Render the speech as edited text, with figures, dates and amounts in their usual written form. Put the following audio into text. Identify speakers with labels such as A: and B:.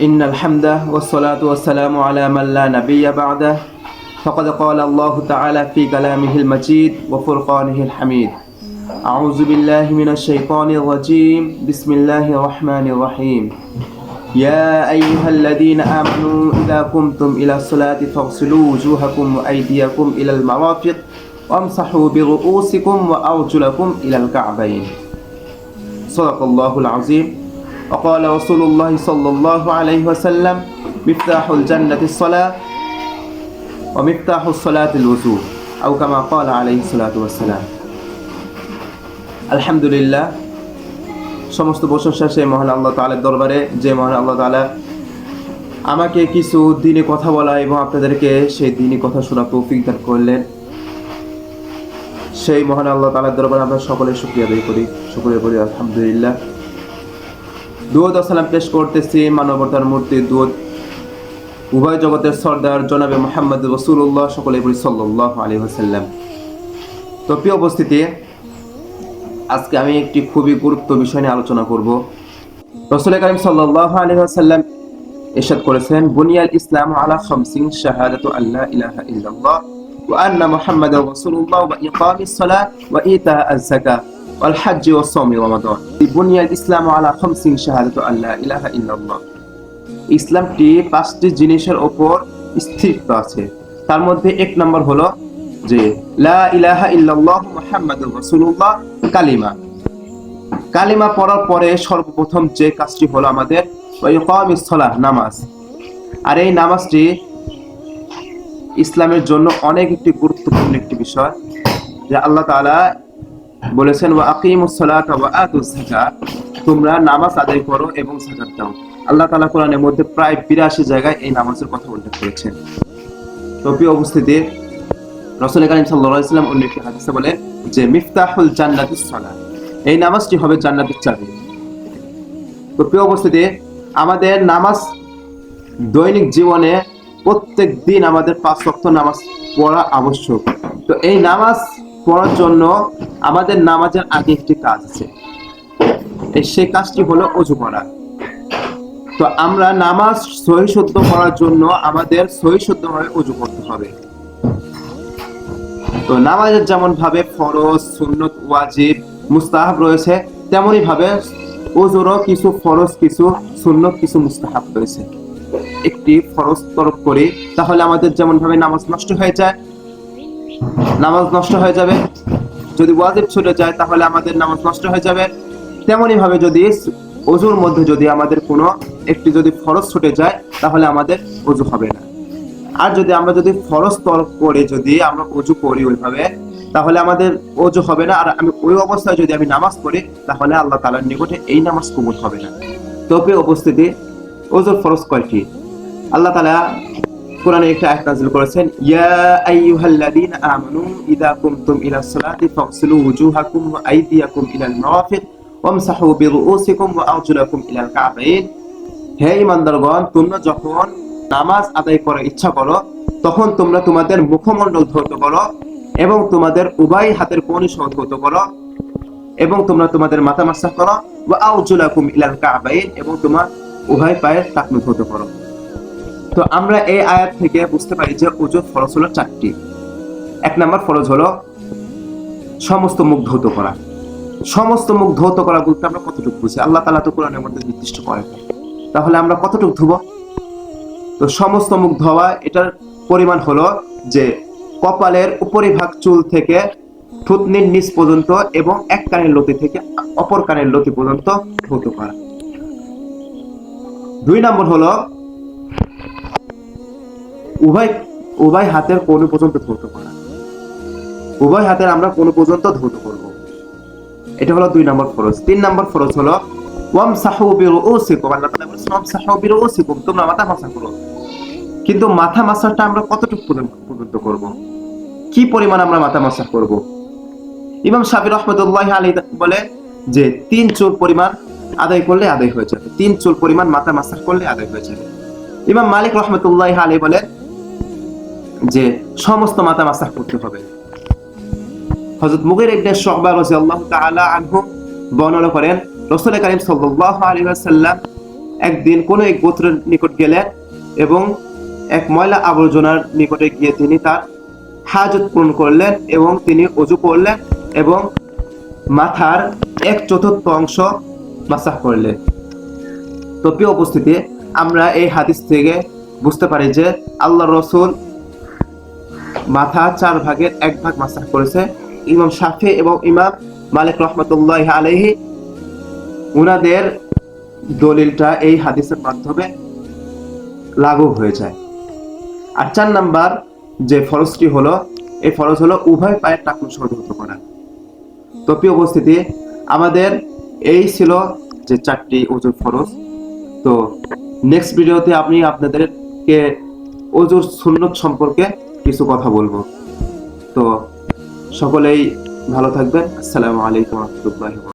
A: إن الحمد والصلاة والسلام على من لا نبي بعده فقد قال الله تعالى في كلامه المجيد وفرقانه الحميد. أعوذ بالله من الشيطان الرجيم. بسم الله الرحمن الرحيم. يا أيها الذين آمنوا إذا قمتم إلى الصلاة فاغسلوا وجوهكم وأيديكم إلى المرافق وامسحوا برؤوسكم وأرجلكم إلى الكعبين. صدق الله العظيم. وقال رسول الله صلى الله عليه وسلم مفتاح الجنة الصلاة ومفتاح الصلاة الوضوء أو كما قال عليه الصلاة والسلام. আলহামদুলিল্লাহ, সমস্ত প্রশংসা সেই মহান আল্লাহ তাআলার দরবারে, যে মহান আল্লাহ তাআলা আমাকে কিছু দিনে কথা বলা এবং আপনাদেরকে সেই দিনই কথা শোনা তৌফিক দান করলেন। সেই মহান আল্লাহ তাআলার দরবারে আমরা সকলে শুকরিয়া আদায় করি, শুকরিয়া করি আলহামদুলিল্লাহ। দুরূদ ও সালাম পেশ করতেছি মানবতার মূর্তি দুরূদ উভয় জগতের সরদার জনাবে মুহাম্মদ রাসূলুল্লাহ সকলে বলি সাল্লাল্লাহু আলাইহি ওয়াসাল্লাম। তো প্রিয় উপস্থিতি, আজকে আমি একটি খুবই গুরুত্বপূর্ণ বিষয় নিয়ে আলোচনা করব। রাসূল কারীম সাল্লাল্লাহু আলাইহি ওয়াসাল্লাম ইরশাদ করেছেন, বুনিয়াল ইসলামু আলা খামসিন শাহাদাতু আল্লা ইলাহা ইল্লাল্লাহ ওয়া আন্না মুহাম্মাদার রাসূলুল্লাহ ওয়া ইকামিস সালাহ ওয়া ইতাআজ যাকাত ওয়াল হজ্জ ওয়া সাওমি রমাদান। বুনিয়াল ইসলামু আলা খামসিন শাহাদাতু আল্লা ইলাহা ইল্লাল্লাহ। ইসলামটি পাঁচটি জিনিসের উপর স্থিত আছে। তার মধ্যে এক নম্বর হলো যে লা ইলাহা ইল্লাল্লাহ মুহাম্মাদুর রাসূলুল্লাহ কালিমা। কালিমা পড়ার পরে সর্বপ্রথম যে কাজটি হলো আমাদের ইকামিস সালাহ, নামাজ। আর এই নামাজটি ইসলামের জন্য অনেক একটি গুরুত্বপূর্ণ একটি বিষয়, যে আল্লাহ তাআলা বলেছেন ওয়া আকিমুস সালাতা ওয়া আতুজ যাকাত, তোমরা নামাজ আদায় করো এবং যাকাত দাও। আল্লাহ তাআলা কোরআনের মধ্যে প্রায় 82 জায়গায় এই নামাজের কথা উল্লেখ করেছেন। তো প্রিয় উপস্থিতি, রাসূল কারীম সাল্লাল্লাহু আলাইহি ওয়াসাল্লাম অন্য একটি হাদিসে বলেন যে মিফতাহুল জান্নাতিস সালাহ, এই নামাজটি হবে জান্নাতের চাবি। তো প্রিয় উপস্থিতি, আমাদের নামাজ দৈনিক জীবনে প্রত্যেক দিন আমাদের 5 ওয়াক্ত নামাজ পড়া আবশ্যক। তো এই নামাজ পড়ার জন্য আমাদের নামাজের আগে একটি কাজ আছে, সেই কাজটি হলো ওযু করা। তো আমরা নামাজ সহি শুদ্ধ করার জন্য আমাদের সহি শুদ্ধভাবে ওযু করতে হবে। তো নামাজের যেমন ভাবে ফরজ, সুন্নত, ওয়াজিব, মুস্তাহাব রয়েছে, তেমনি ভাবে ওযুরও কিছু ফরজ, কিছু সুন্নত, কিছু মুস্তাহাব রয়েছে। একটি ফরজ তরক করি তাহলে আমাদের যেমন ভাবে নামাজ নষ্ট হয়ে যায়, নামাজ নষ্ট হয়ে যাবে। যদি ওয়াজিব ছুটে যায় তাহলে আমাদের নামাজ নষ্ট হয়ে যাবে। তেমনি ভাবে যদি ওযুর মধ্যে যদি আমাদের কোনো একটি যদি ফরজ ছুটে যায় তাহলে আমাদের ওযু হবে না। আর যদি ফরজ তরক করে যদি আমরা ওযু করি ওইভাবে, তাহলে আমাদের ওযু হবে না। আর আমি ওই অবস্থায় যদি আমি নামাজ পড়ি তাহলে আল্লাহ তাআলার নিকটে এই নামাজ কবুল হবে না। তো প্রিয় উপস্থিতি, ওযুর ফরজ কয়টি? আল্লাহ তাআলা কোরআনে একটা আয়াত নাযিল করেছেন, ইয়া আইয়ুহাল্লাযীনা আমানু ইযা কুমতুম ইলাস সালাতি ফাগসিলু ওয়ুজুহাকুম ওয়া আইদিয়াকুম ইলাল মারাফিক ওয়ামসাহু বিরুউসিকুম ওয়া আরজুলাকুম ইলাল কা'বাইন। হে ঈমানদারগণ, তোমরা যখন নামাজ আদায় করার ইচ্ছা করো তখন তোমরা তোমাদের মুখমণ্ডল ধৌত করো এবং তোমাদের উভয় হাতের কনুই সহ ধৌত করো এবং তোমরা তোমাদের মাথা মাসাহ করো ওয়া আরজুলাকুম ইলাল কা'বাইন, এবং তোমার উভয় পায়ের টাকনু ধৌত করো। তো আমরা এই আয়াত থেকে বুঝতে পারি যে ওযুর ফরজ হলো 4টি। এক নাম্বার ফরজ হলো সমস্ত মুখ ধৌত করা। সমস্ত মুখ ধৌত করা বলতে আমরা কতটুকু বুঝি? আল্লাহ তাআলা তো কোরআনের মধ্যে নির্দিষ্ট করেন, তাহলে আমরা কতটুকু ধুব? তো সমস্ত মুখ ধোয়া এটার পরিমাণ হলো যে কপালের উপরিভাগ চুল থেকে থুতনির নিচ পর্যন্ত এবং এক কানের লতি থেকে অপর কানের লতি পর্যন্ত ধৌত করা। 2 নম্বর হলো উভয় হাতের কনুই পর্যন্ত ধৌত করা। উভয় হাতের আমরা কনুই পর্যন্ত ধৌত করব, এটা হলো 2 নম্বর ফরজ। 3 নম্বর ফরজ হলো ওয়ামসাহু বিরুউসিকুম, আল্লাহ তাআলা বলেছেন ওয়ামসাহু বিরুউসিকুম, তোমরা মাথা মাসাহ করো। কিন্তু মাথা মাসাহটা আমরা কতটুকু পর্যন্ত করব? কি পরিমাণ আমরা মাথা মাসাহ করব? ইমাম শাফি রাহমাতুল্লাহি আলাইহি বলে যে 3 চুল পরিমাণ আদায় করলে আদায় হয়ে যাবে, 3 চুল পরিমাণ মাথা মাসাহ করলে আদায় হয়ে যাবে। ইমাম মালিক রাহমাতুল্লাহি আলাইহি বলে যে সমস্ত মাথা মাসাহ করতে হবে। হযরত মুগীরা ইবনে শুবা রাদিয়াল্লাহু তাআলা আনহু বর্ণনা করেন, রাসূল কারীম সাল্লাল্লাহু আলাইহি ওয়াসাল্লাম একদিন কোনো এক গোত্রের নিকট গেলেন এবং এক ময়লা আবর্জনার নিকটে গিয়ে তিনি তার হাজত পূরণ করলেন এবং তিনি ওযু করলেন এবং মাথার 1/4 অংশ মাসাহ করলেন। তো প্রিয় উপস্থিতি, আমরা এই হাদিস থেকে বুঝতে পারি যে আল্লাহ রসুল মাথা 4 ভাগের 1 ভাগ মাসাহ করেছে। ইমাম শাফি এবং ইমাম মালিক রহমতুল্লাহ আলাইহি উনাদের দলিলটা এই হাদিসের মাধ্যমে লাগু হয়ে যায়। আর 4 নাম্বার যে ফরজটি হলো, এই ফরজ হলো উভয় পায়ের টাকনু সংযত করা। তো প্রিয় উপস্থিতি, আমাদের এই ছিল যে 4টি ওযুর ফরজ। তো নেক্সট ভিডিওতে আমি আপনাদেরকে ওযুর সুন্নত সম্পর্কে কিছু কথা বলবো। তো সকলেই ভালো থাকবেন। আসসালামু আলাইকুম ওয়া রাহমাতুল্লাহি।